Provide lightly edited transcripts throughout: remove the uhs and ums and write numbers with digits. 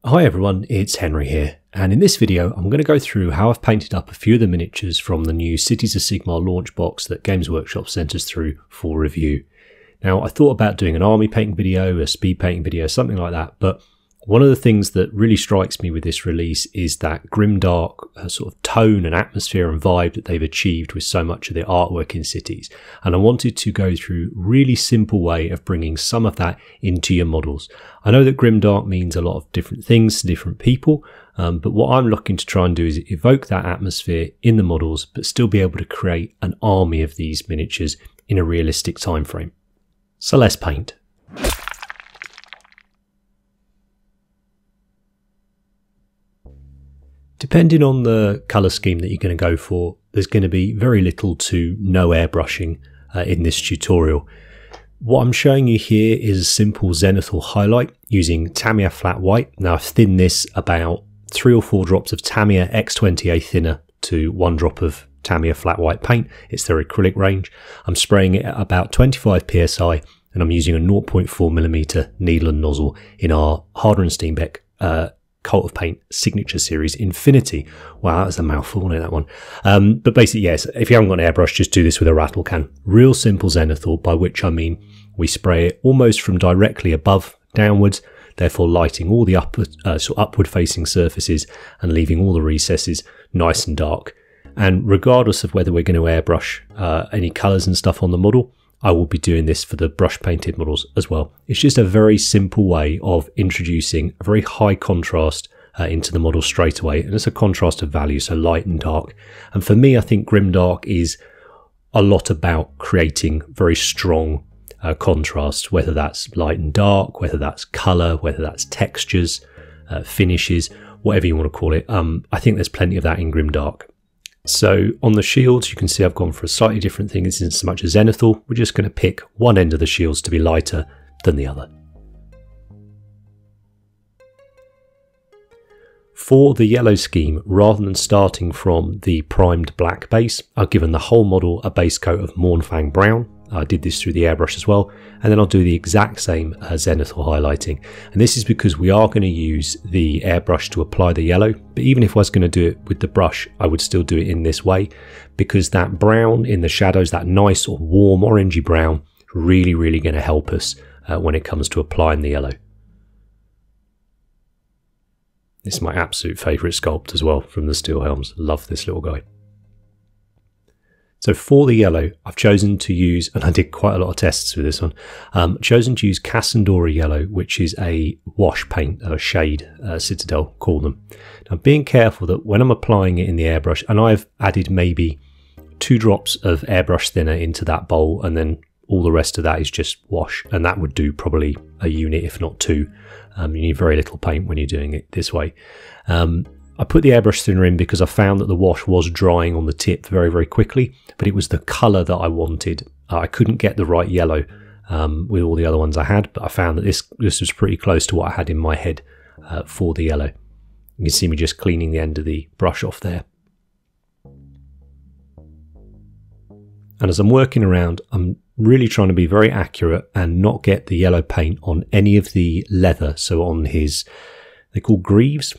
Hi everyone, it's Henry here, and in this video I'm going to go through how I've painted up a few of the miniatures from the new Cities of Sigmar launch box that Games Workshop sent us through for review. Now I thought about doing an army painting video, a speed painting video, something like that, but one of the things that really strikes me with this release is that grimdark sort of tone and atmosphere and vibe that they've achieved with so much of the artwork in Cities. And I wanted to go through a really simple way of bringing some of that into your models. I know that grimdark means a lot of different things to different people, but what I'm looking to try and do is evoke that atmosphere in the models, but still be able to create an army of these miniatures in a realistic time frame. So let's paint. Depending on the colour scheme that you're going to go for, there's going to be very little to no airbrushing in this tutorial. What I'm showing you here is a simple zenithal highlight using Tamiya flat white. Now I've thinned this about 3 or 4 drops of Tamiya X20A thinner to 1 drop of Tamiya flat white paint. It's their acrylic range. I'm spraying it at about 25 psi and I'm using a 0.4mm needle and nozzle in our Harder and Steenbeck Cult of Paint Signature Series Infinity. Wow, that's a mouthful, isn't that one? But basically, yes, if you haven't got an airbrush, just do this with a rattle can. Real simple zenithal, by which I mean we spray it almost from directly above downwards, therefore lighting all the upward facing surfaces and leaving all the recesses nice and dark. And regardless of whether we're going to airbrush any colours and stuff on the model, I will be doing this for the brush painted models as well. It's just a very simple way of introducing a very high contrast into the model straight away, and it's a contrast of value, so light and dark. And for me, I think grimdark is a lot about creating very strong contrasts, whether that's light and dark, whether that's colour, whether that's textures, finishes, whatever you want to call it. I think there's plenty of that in grimdark. So on the shields, you can see I've gone for a slightly different thing. This isn't so much a zenithal. We're just going to pick one end of the shields to be lighter than the other. For the yellow scheme, rather than starting from the primed black base, I've given the whole model a base coat of Mournfang brown. I did this through the airbrush as well, and then I'll do the exact same zenithal highlighting. And this is because we are going to use the airbrush to apply the yellow, but even if I was going to do it with the brush, I would still do it in this way, because that brown in the shadows, that nice or warm orangey brown, really going to help us when it comes to applying the yellow. This is my absolute favourite sculpt as well from the Steel Helms. Love this little guy. So for the yellow, I've chosen to use, and I did quite a lot of tests with this one, chosen to use Kasandora yellow, which is a wash paint, a shade, Citadel call them. Now being careful that when I'm applying it in the airbrush, and I've added maybe 2 drops of airbrush thinner into that bowl, and then all the rest of that is just wash, and that would do probably a unit, if not 2. You need very little paint when you're doing it this way. I put the airbrush thinner in because I found that the wash was drying on the tip very quickly, but it was the colour that I wanted. I couldn't get the right yellow with all the other ones I had, but I found that this was pretty close to what I had in my head for the yellow. You can see me just cleaning the end of the brush off there. And as I'm working around, I'm really trying to be very accurate and not get the yellow paint on any of the leather. So on his, they're called greaves,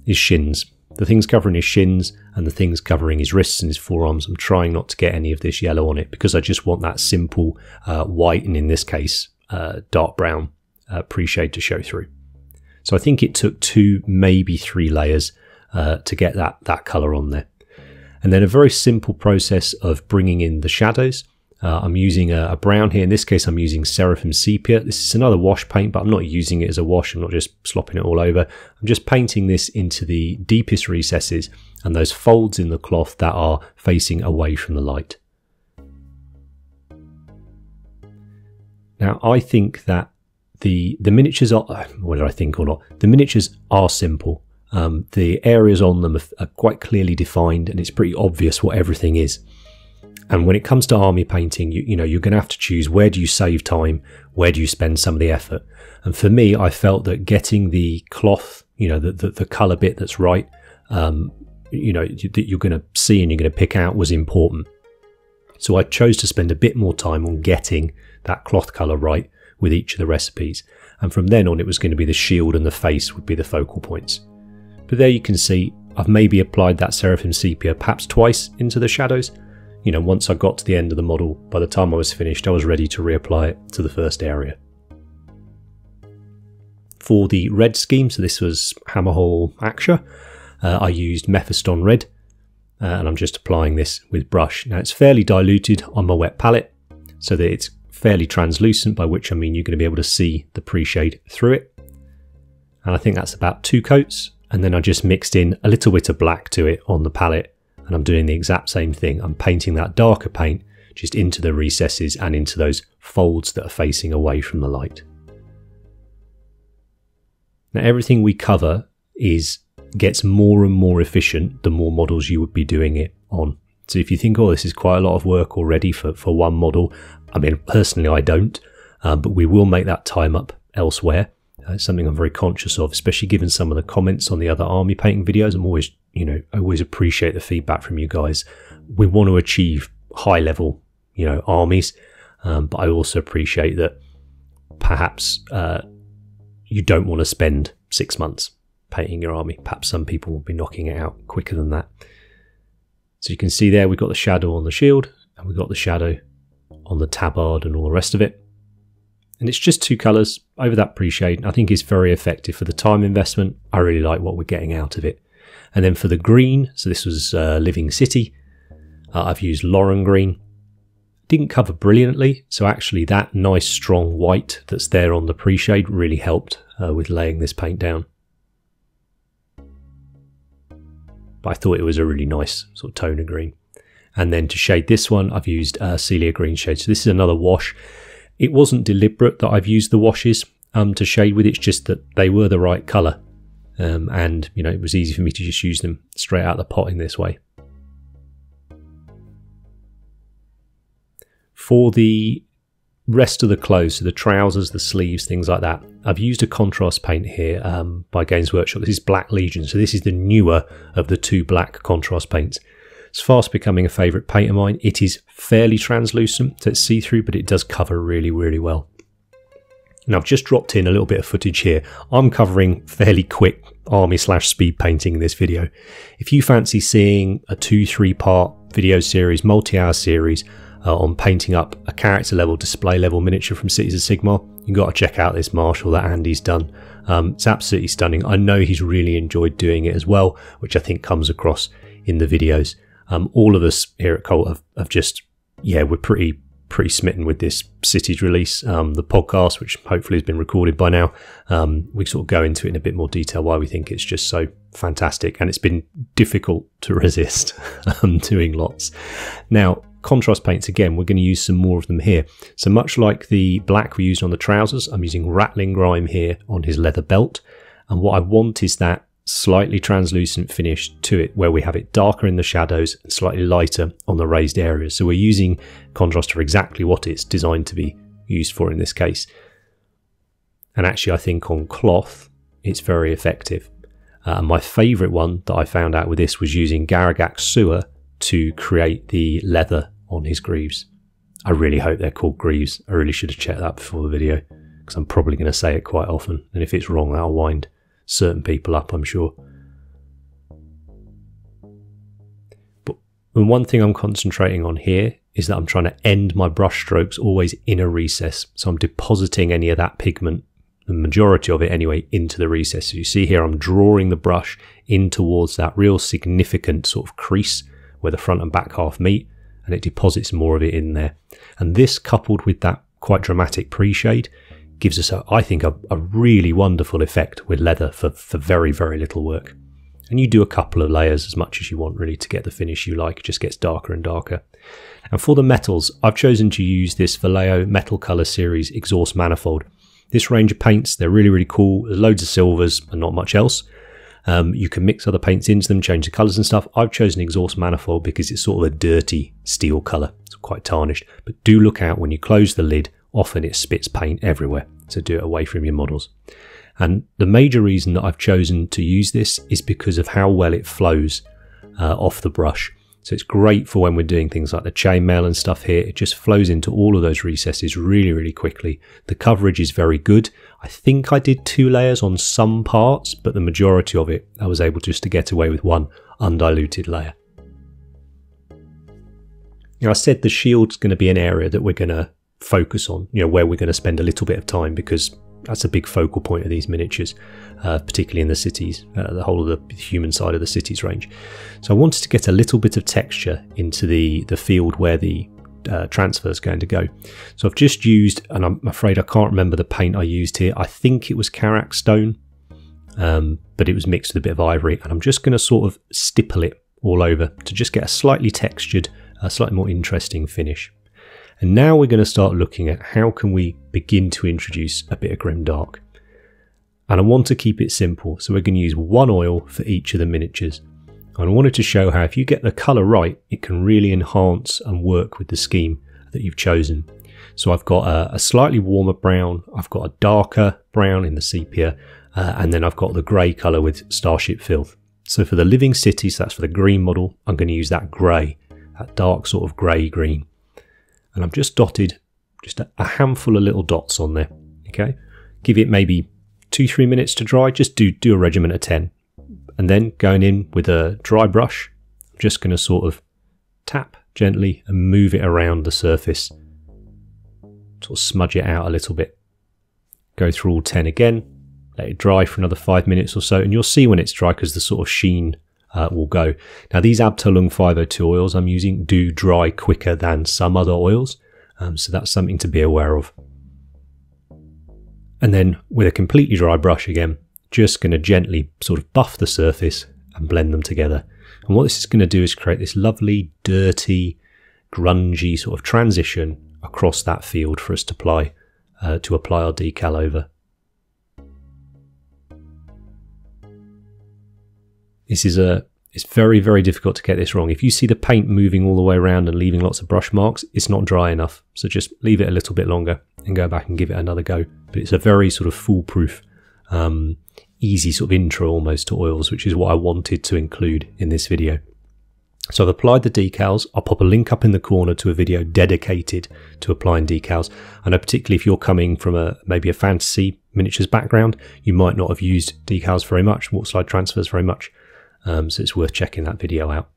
his shins. The things covering his shins and the things covering his wrists and his forearms, I'm trying not to get any of this yellow on it because I just want that simple white, and in this case dark brown pre-shade to show through. So I think it took 2, maybe 3 layers to get that colour on there. And then a very simple process of bringing in the shadows. I'm using a brown here. In this case, I'm using Seraphim Sepia. This is another wash paint, but I'm not using it as a wash. I'm not just slopping it all over. I'm just painting this into the deepest recesses and those folds in the cloth that are facing away from the light. Now, I think that the miniatures are, whether I think or not, the miniatures are simple. The areas on them are quite clearly defined, and it's pretty obvious what everything is. And when it comes to army painting, you know, you're going to have to choose, where do you save time, where do you spend some of the effort? And for me, I felt that getting the cloth, you know, the colour bit that's right, you know, that you're going to see and you're going to pick out was important. So I chose to spend a bit more time on getting that cloth colour right, with each of the recipes. And from then on, it was going to be the shield and the face would be the focal points. But there you can see I've maybe applied that Seraphim Sepia perhaps twice into the shadows. You know, once I got to the end of the model, by the time I was finished, I was ready to reapply it to the first area. For the red scheme, so this was Hammerhall Aksha, I used Mephiston Red, and I'm just applying this with brush. Now it's fairly diluted on my wet palette, so that it's fairly translucent, by which I mean you're going to be able to see the pre-shade through it. And I think that's about 2 coats, and then I just mixed in a little bit of black to it on the palette, and I'm doing the exact same thing. I'm painting that darker paint just into the recesses and into those folds that are facing away from the light. Now everything we cover gets more and more efficient the more models you would be doing it on. So if you think, oh, this is quite a lot of work already for one model, I mean, personally I don't, but we will make that time up elsewhere. It's something I'm very conscious of, especially given some of the comments on the other army painting videos. I'm always, you know, I always appreciate the feedback from you guys. We want to achieve high level, you know, armies, but I also appreciate that perhaps you don't want to spend 6 months painting your army. Perhaps some people will be knocking it out quicker than that. So you can see there we've got the shadow on the shield, and we've got the shadow on the tabard and all the rest of it. And it's just 2 colours over that pre-shade. I think it's very effective for the time investment. I really like what we're getting out of it. And then for the green, so this was Living City, I've used Lauren Green. Didn't cover brilliantly, so actually that nice strong white that's there on the pre-shade really helped with laying this paint down. But I thought it was a really nice sort of tone of green. And then to shade this one, I've used Celia Green shade. So this is another wash. It wasn't deliberate that I've used the washes to shade with. It's just that they were the right colour. And, you know, it was easy for me to just use them straight out of the pot in this way. For the rest of the clothes, so the trousers, the sleeves, things like that, I've used a contrast paint here by Games Workshop. This is Black Legion, so this is the newer of the 2 black contrast paints. It's fast becoming a favourite paint of mine. It is fairly translucent, so it's see-through, but it does cover really, really well. Now I've just dropped in a little bit of footage here. I'm covering fairly quick army/speed painting in this video. If you fancy seeing a 2-3 part video series, multi-hour series, on painting up a character level, display level miniature from Cities of Sigmar, you've got to check out this Marshall that Andy's done. It's absolutely stunning. I know he's really enjoyed doing it as well, which I think comes across in the videos. All of us here at Cult have just, yeah, we're pretty smitten with this Cities release. The podcast, which hopefully has been recorded by now, we sort of go into it in a bit more detail why we think it's just so fantastic, and it's been difficult to resist doing lots. Now, contrast paints, again, we're going to use some more of them here. So much like the black we used on the trousers, I'm using Rattling Grime here on his leather belt, and what I want is that slightly translucent finish to it, where we have it darker in the shadows and slightly lighter on the raised areas. So we're using contrast for exactly what it's designed to be used for in this case. And actually I think on cloth it's very effective. My favourite one that I found out with this was using Garagak Sewer to create the leather on his greaves. I really hope they're called greaves. I really should have checked that before the video, because I'm probably going to say it quite often, and if it's wrong that'll wind certain people up, I'm sure. But one thing I'm concentrating on here is that I'm trying to end my brush strokes always in a recess, so I'm depositing any of that pigment, the majority of it anyway, into the recess. So you see here I'm drawing the brush in towards that real significant sort of crease where the front and back half meet, and it deposits more of it in there. And this, coupled with that quite dramatic pre-shade, gives us, I think, a really wonderful effect with leather for very, very little work. And you do a couple of layers as much as you want really to get the finish you like. It just gets darker and darker. And for the metals, I've chosen to use this Vallejo Metal Colour Series Exhaust Manifold. This range of paints, they're really, really cool. There's loads of silvers and not much else. You can mix other paints into them, change the colours and stuff. I've chosen Exhaust Manifold because it's sort of a dirty steel colour. It's quite tarnished. But do look out when you close the lid. Often it spits paint everywhere, so do it away from your models. And the major reason that I've chosen to use this is because of how well it flows off the brush. So it's great for when we're doing things like the chainmail and stuff here. It just flows into all of those recesses really, really quickly. The coverage is very good. I think I did 2 layers on some parts, but the majority of it, I was able just to get away with 1 undiluted layer. Now, I said the shield's going to be an area that we're going to focus on, where we're going to spend a little bit of time, because that's a big focal point of these miniatures, particularly in the cities, the whole of the human side of the cities range. So I wanted to get a little bit of texture into the field where the transfer is going to go. So I've just used, and I'm afraid I can't remember the paint I used here. I think it was Karak stone, but it was mixed with a bit of ivory, and I'm just going to sort of stipple it all over to just get a slightly textured, slightly more interesting finish. And now we're going to start looking at how can we begin to introduce a bit of grimdark. And I want to keep it simple, so we're going to use 1 oil for each of the miniatures. And I wanted to show how if you get the colour right, it can really enhance and work with the scheme that you've chosen. So I've got a slightly warmer brown, I've got a darker brown in the sepia, and then I've got the grey colour with Starship Filth. So for the living cities, that's for the green model, I'm going to use that grey, that dark sort of grey-green. And I've just dotted just a handful of little dots on there. Okay, give it maybe 2-3 minutes to dry. Just do a regiment of 10, and then going in with a dry brush, I'm just going to sort of tap gently and move it around the surface, sort of smudge it out a little bit. Go through all 10 again, let it dry for another 5 minutes or so, and you'll see when it's dry because the sort of sheen will go. Now these Abtalung 502 oils I'm using do dry quicker than some other oils, so that's something to be aware of. And then with a completely dry brush again, just going to gently sort of buff the surface and blend them together. And what this is going to do is create this lovely, dirty, grungy sort of transition across that field for us to apply our decal over. It's very, very difficult to get this wrong. If you see the paint moving all the way around and leaving lots of brush marks, it's not dry enough. So just leave it a little bit longer and go back and give it another go. But it's a very sort of foolproof, easy sort of intro almost to oils, which is what I wanted to include in this video. So I've applied the decals. I'll pop a link up in the corner to a video dedicated to applying decals. I know particularly if you're coming from maybe a fantasy miniatures background, you might not have used decals very much, warp slide transfers very much. So it's worth checking that video out.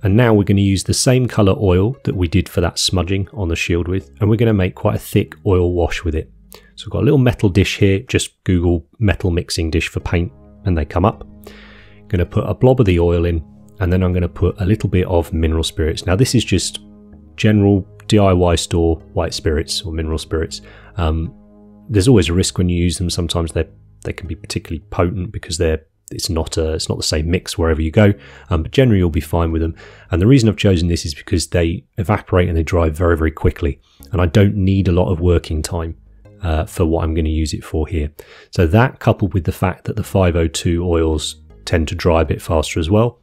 And now we're going to use the same colour oil that we did for that smudging on the shield with, and we're going to make quite a thick oil wash with it. So I've got a little metal dish here, just Google metal mixing dish for paint and they come up. I'm going to put a blob of the oil in, and then I'm going to put a little bit of mineral spirits. Now this is just general DIY store white spirits or mineral spirits. There's always a risk when you use them. Sometimes they can be particularly potent because it's not the same mix wherever you go, but generally you'll be fine with them. And the reason I've chosen this is because they evaporate and they dry very, very quickly, and I don't need a lot of working time for what I'm going to use it for here. So that, coupled with the fact that the 502 oils tend to dry a bit faster as well,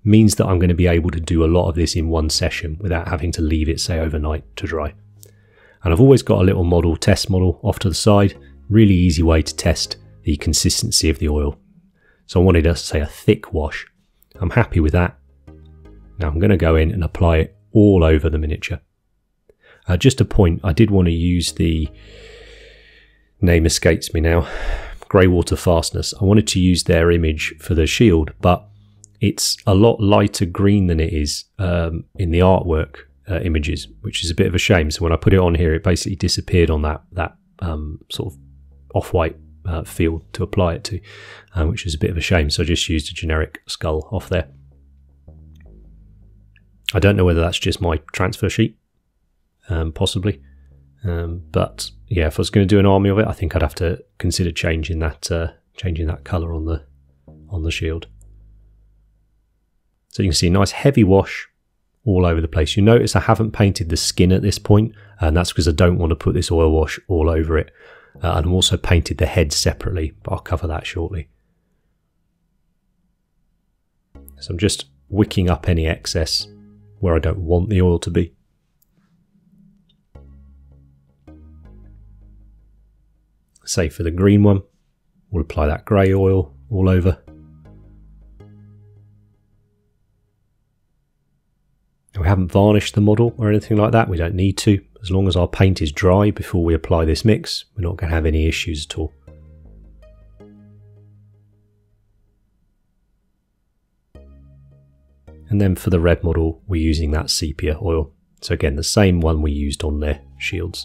means that I'm going to be able to do a lot of this in one session without having to leave it, say, overnight to dry. And I've always got a little test model off to the side, really easy way to test the consistency of the oil. So I wanted to say a thick wash. I'm happy with that. Now I'm going to go in and apply it all over the miniature. Just a point, I did want to use the, name escapes me now, Greywater Fastness. I wanted to use their image for the shield, but it's a lot lighter green than it is in the artwork images, which is a bit of a shame. So when I put it on here, it basically disappeared on that sort of off-white field to apply it to, which is a bit of a shame. So I just used a generic skull off there. I don't know whether that's just my transfer sheet, possibly, but yeah, if I was going to do an army of it, I think I'd have to consider changing that colour on the shield. So you can see a nice heavy wash all over the place. You notice I haven't painted the skin at this point, and that's because I don't want to put this oil wash all over it. And I've also painted the head separately, but I'll cover that shortly. So I'm just wicking up any excess where I don't want the oil to be. Say for the green one, we'll apply that grey oil all over. We haven't varnished the model or anything like that. We don't need to. As long as our paint is dry before we apply this mix, we're not going to have any issues at all. And then for the red model, we're using that sepia oil. So again, the same one we used on their shields.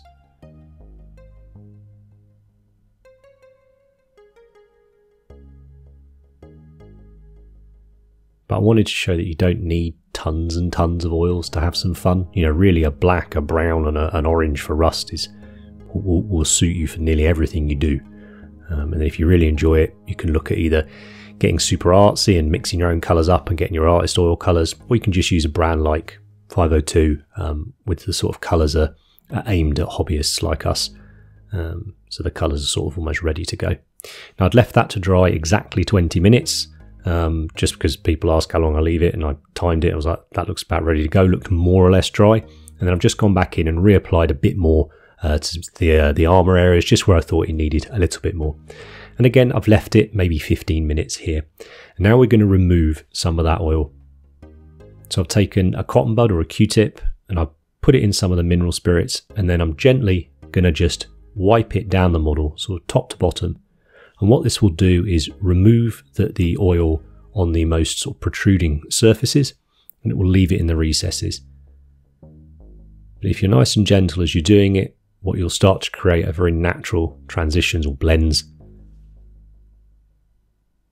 But I wanted to show that you don't need tons and tons of oils to have some fun. You know, really a black, a brown and an orange for rust will suit you for nearly everything you do. And if you really enjoy it, you can look at either getting super artsy and mixing your own colours up and getting your artist oil colours, or you can just use a brand like 502 with the sort of colours are aimed at hobbyists like us. So the colours are sort of almost ready to go. Now I'd left that to dry exactly 20 minutes. Just because people ask how long I leave it, and I timed it. I was like, that looks about ready to go. Looked more or less dry, and then I've just gone back in and reapplied a bit more to the armor areas, just where I thought it needed a little bit more. And again, I've left it maybe 15 minutes here. And now we're going to remove some of that oil. So I've taken a cotton bud or a Q-tip, and I've put it in some of the mineral spirits, and then I'm gently going to just wipe it down the model, sort of top to bottom. And what this will do is remove the oil on the most sort of protruding surfaces, and it will leave it in the recesses. But if you're nice and gentle as you're doing it, what you'll start to create are very natural transitions or blends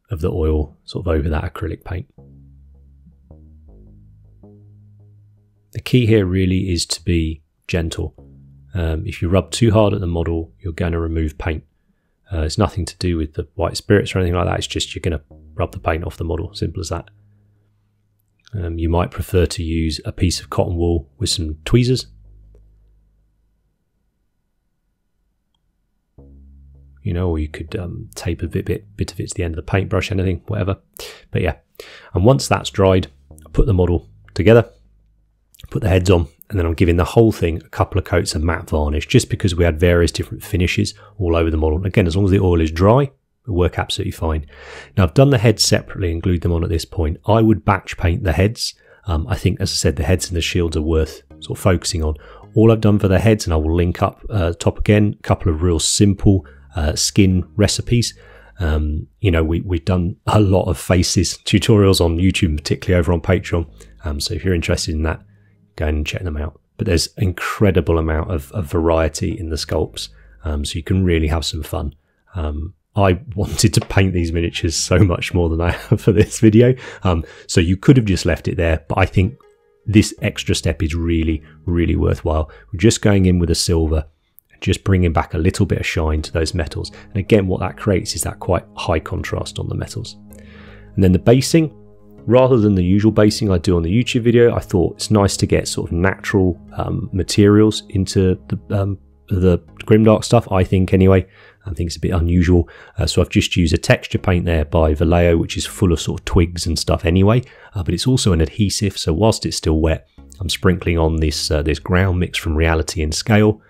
of the oil sort of over that acrylic paint. The key here really is to be gentle. If you rub too hard at the model, you're going to remove paint. It's nothing to do with the white spirits or anything like that. It's just you're going to rub the paint off the model. Simple as that. You might prefer to use a piece of cotton wool with some tweezers. You know, or you could tape a bit of it to the end of the paintbrush, anything, whatever. But yeah, and once that's dried, I put the model together, put the heads on, and then I'm giving the whole thing a couple of coats of matte varnish, just because we had various different finishes all over the model. Again, as long as the oil is dry, it'll work absolutely fine. Now, I've done the heads separately and glued them on at this point. I would batch paint the heads. I think, as I said, the heads and the shields are worth sort of focusing on. All I've done for the heads, and I will link up top again, a couple of real simple skin recipes. You know, we've done a lot of faces tutorials on YouTube, particularly over on Patreon. So if you're interested in that, go and check them out. But there's an incredible amount of variety in the sculpts, so you can really have some fun. I wanted to paint these miniatures so much more than I have for this video, so you could have just left it there, but I think this extra step is really, really worthwhile. We're just going in with a silver, just bringing back a little bit of shine to those metals. And again, what that creates is that quite high contrast on the metals. And then the basing, rather than the usual basing I do on the YouTube video, I thought it's nice to get sort of natural materials into the grimdark stuff, I think anyway. I think it's a bit unusual. So I've just used a texture paint there by Vallejo, which is full of sort of twigs and stuff anyway. But it's also an adhesive, so whilst it's still wet, I'm sprinkling on this ground mix from Reality and Scale.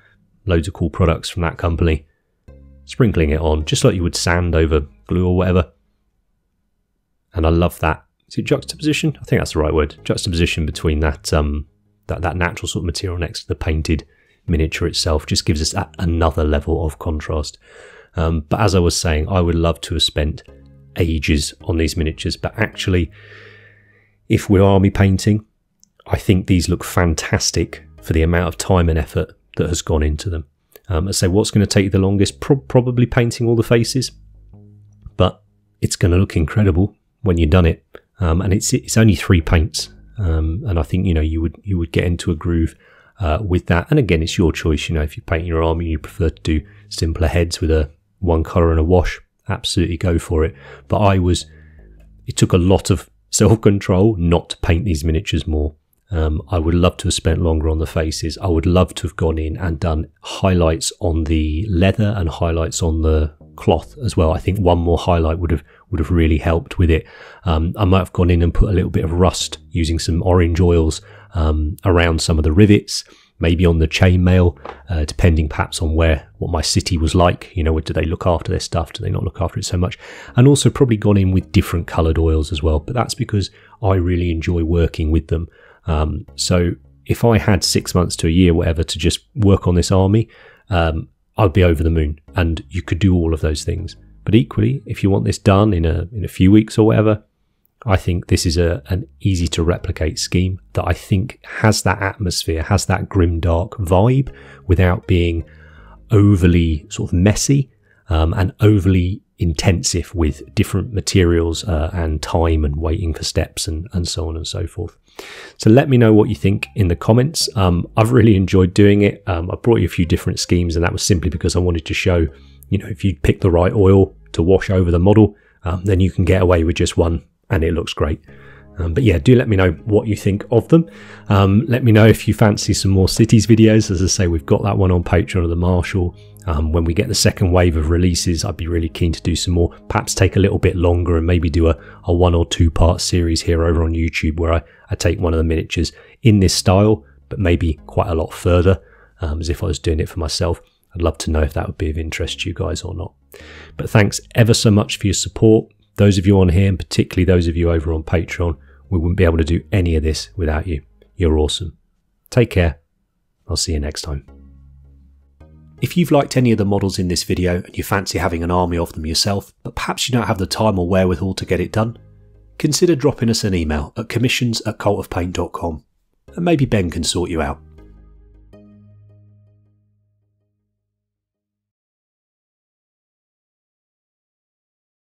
Loads of cool products from that company. Sprinkling it on, just like you would sand over glue or whatever. And I love that. Is it juxtaposition? I think that's the right word. Juxtaposition between that that natural sort of material next to the painted miniature itself just gives us another level of contrast. But as I was saying, I would love to have spent ages on these miniatures, but actually, if we're army painting, I think these look fantastic for the amount of time and effort that has gone into them. So what's going to take the longest? Probably painting all the faces, but it's going to look incredible when you've done it. And it's only 3 paints, and I think, you know, you would get into a groove with that. And again, it's your choice. You know, if you paint your army, you prefer to do simpler heads with one colour and a wash, absolutely go for it. But it took a lot of self-control not to paint these miniatures more. I would love to have spent longer on the faces. I would love to have gone in and done highlights on the leather and highlights on the cloth as well. I think one more highlight would have really helped with it. I might have gone in and put a little bit of rust using some orange oils around some of the rivets, maybe on the chainmail, depending perhaps on what my city was like. You know, do they look after their stuff? Do they not look after it so much? And also probably gone in with different coloured oils as well. But that's because I really enjoy working with them. So if I had 6 months to a year, whatever, to just work on this army, I'd be over the moon, and you could do all of those things. But equally, if you want this done in a few weeks or whatever, I think this is an easy to replicate scheme that I think has that atmosphere, has that grimdark vibe without being overly sort of messy and overly intensive with different materials and time and waiting for steps and so on and so forth. So let me know what you think in the comments. I've really enjoyed doing it. I brought you a few different schemes, and that was simply because I wanted to show, if you pick the right oil to wash over the model, then you can get away with just one and it looks great. But yeah, do let me know what you think of them. Let me know if you fancy some more cities videos. As I say, we've got that one on Patreon of the Marshal. When we get the second wave of releases, I'd be really keen to do some more, perhaps take a little bit longer and maybe do a 1 or 2 part series here over on YouTube where I take one of the miniatures in this style, but maybe quite a lot further, as if I was doing it for myself. I'd love to know if that would be of interest to you guys or not. But thanks ever so much for your support. Those of you on here, and particularly those of you over on Patreon, we wouldn't be able to do any of this without you. You're awesome. Take care. I'll see you next time. If you've liked any of the models in this video and you fancy having an army of them yourself, but perhaps you don't have the time or wherewithal to get it done, consider dropping us an email at commissions@cultofpaint.com and maybe Ben can sort you out.